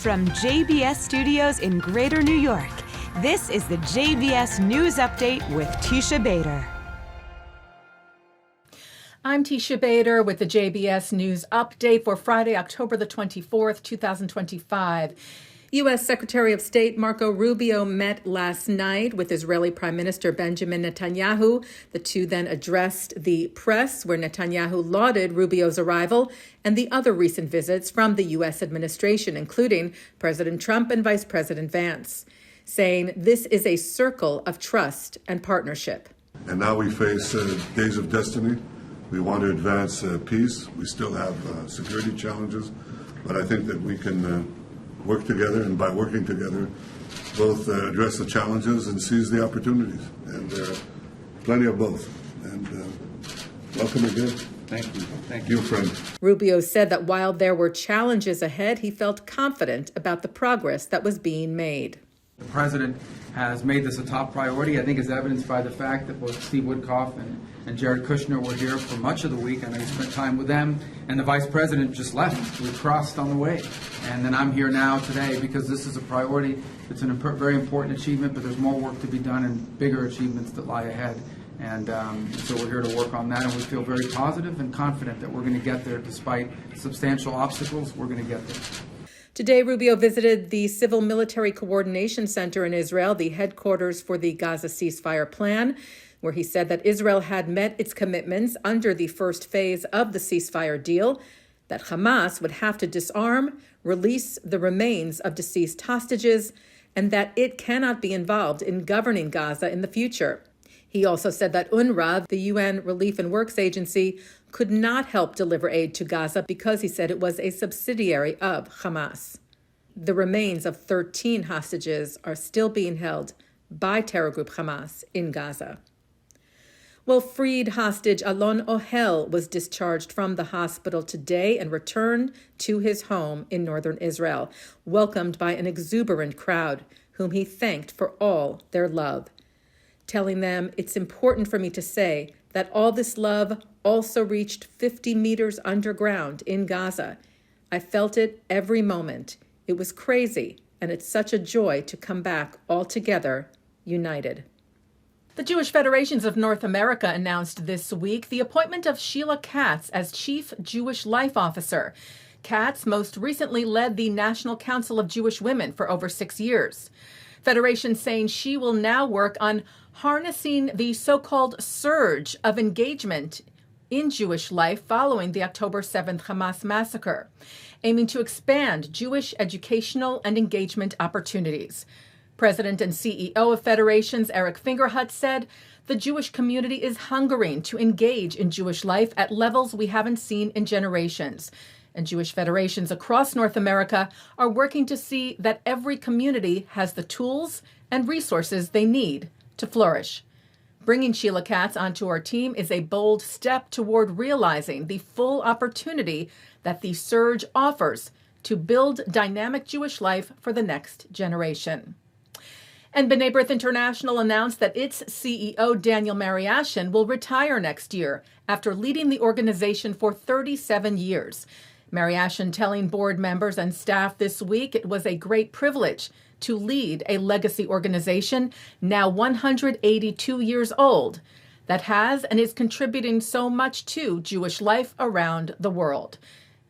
From JBS Studios in Greater New York, this is the JBS News Update with Teisha Bader. I'm Teisha Bader with the JBS News Update for Friday, October the 24th, 2025. U.S. Secretary of State Marco Rubio met last night with Israeli Prime Minister Benjamin Netanyahu. The two then addressed the press, where Netanyahu lauded Rubio's arrival and the other recent visits from the U.S. administration, including President Trump and Vice President Vance, saying this is a circle of trust and partnership. And now we face days of destiny. We want to advance peace. We still have security challenges, but I think that we can work together, and by working together, both address the challenges and seize the opportunities. And there are plenty of both. And welcome again. Thank you. Thank you, friend. Rubio said that while there were challenges ahead, he felt confident about the progress that was being made. The president has made this a top priority, I think, as evidenced by the fact that both Steve Woodcock and Jared Kushner were here for much of the week. I know he spent time with them, and the vice president just left. We crossed on the way. And then I'm here now today because this is a priority. It's a very important achievement, but there's more work to be done and bigger achievements that lie ahead. And so we're here to work on that, and we feel very positive and confident that we're going to get there despite substantial obstacles. We're going to get there. Today, Rubio visited the Civil Military Coordination Center in Israel, the headquarters for the Gaza ceasefire plan, where he said that Israel had met its commitments under the first phase of the ceasefire deal, that Hamas would have to disarm, release the remains of deceased hostages, and that it cannot be involved in governing Gaza in the future. He also said that UNRWA, the UN Relief and Works Agency, could not help deliver aid to Gaza because he said it was a subsidiary of Hamas. The remains of 13 hostages are still being held by terror group Hamas in Gaza. Well, freed hostage Alon Ohel was discharged from the hospital today and returned to his home in northern Israel, welcomed by an exuberant crowd whom he thanked for all their love, telling them, "It's important for me to say that all this love also reached 50 meters underground in Gaza. I felt it every moment. It was crazy, and it's such a joy to come back all together, united." The Jewish Federations of North America announced this week the appointment of Sheila Katz as Chief Jewish Life Officer. Katz most recently led the National Council of Jewish Women for over 6 years. Federation saying she will now work on harnessing the so-called surge of engagement in Jewish life following the October 7th Hamas massacre, aiming to expand Jewish educational and engagement opportunities. President and CEO of Federations, Eric Fingerhut, said the Jewish community is hungering to engage in Jewish life at levels we haven't seen in generations. And Jewish federations across North America are working to see that every community has the tools and resources they need to flourish. Bringing Sheila Katz onto our team is a bold step toward realizing the full opportunity that the surge offers to build dynamic Jewish life for the next generation. And B'nai B'rith International announced that its CEO, Daniel Mariashin, will retire next year after leading the organization for 37 years. Mariashin telling board members and staff this week it was a great privilege to lead a legacy organization now 182 years old that has and is contributing so much to Jewish life around the world.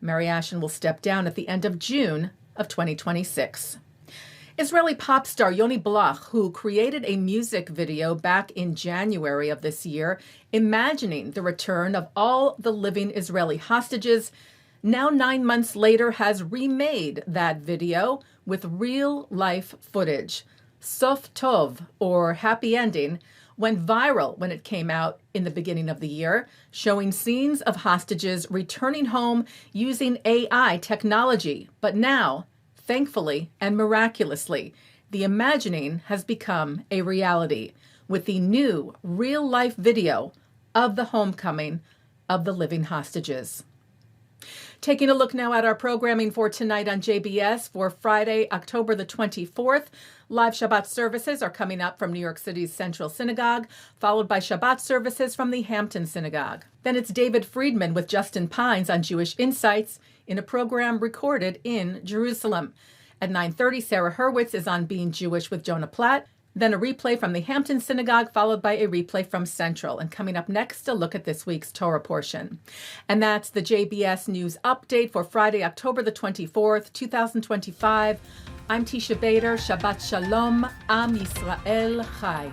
Mariashin will step down at the end of June of 2026. Israeli pop star Yoni Blach, who created a music video back in January of this year, imagining the return of all the living Israeli hostages, now 9 months later has remade that video with real-life footage. Sof Tov, or Happy Ending, went viral when it came out in the beginning of the year, showing scenes of hostages returning home using AI technology. But now, thankfully and miraculously, the imagining has become a reality with the new real-life video of the homecoming of the living hostages. Taking a look now at our programming for tonight on JBS for Friday, October the 24th. Live Shabbat services are coming up from New York City's Central Synagogue, followed by Shabbat services from the Hampton Synagogue. Then it's David Friedman with Justin Pines on Jewish Insights in a program recorded in Jerusalem. At 9:30, Sarah Hurwitz is on Being Jewish with Jonah Platt. Then a replay from the Hampton Synagogue, followed by a replay from Central. And coming up next, a look at this week's Torah Portion. And that's the JBS News Update for Friday, October the 24th, 2025. I'm Teisha Bader. Shabbat Shalom. Am Yisrael Chai.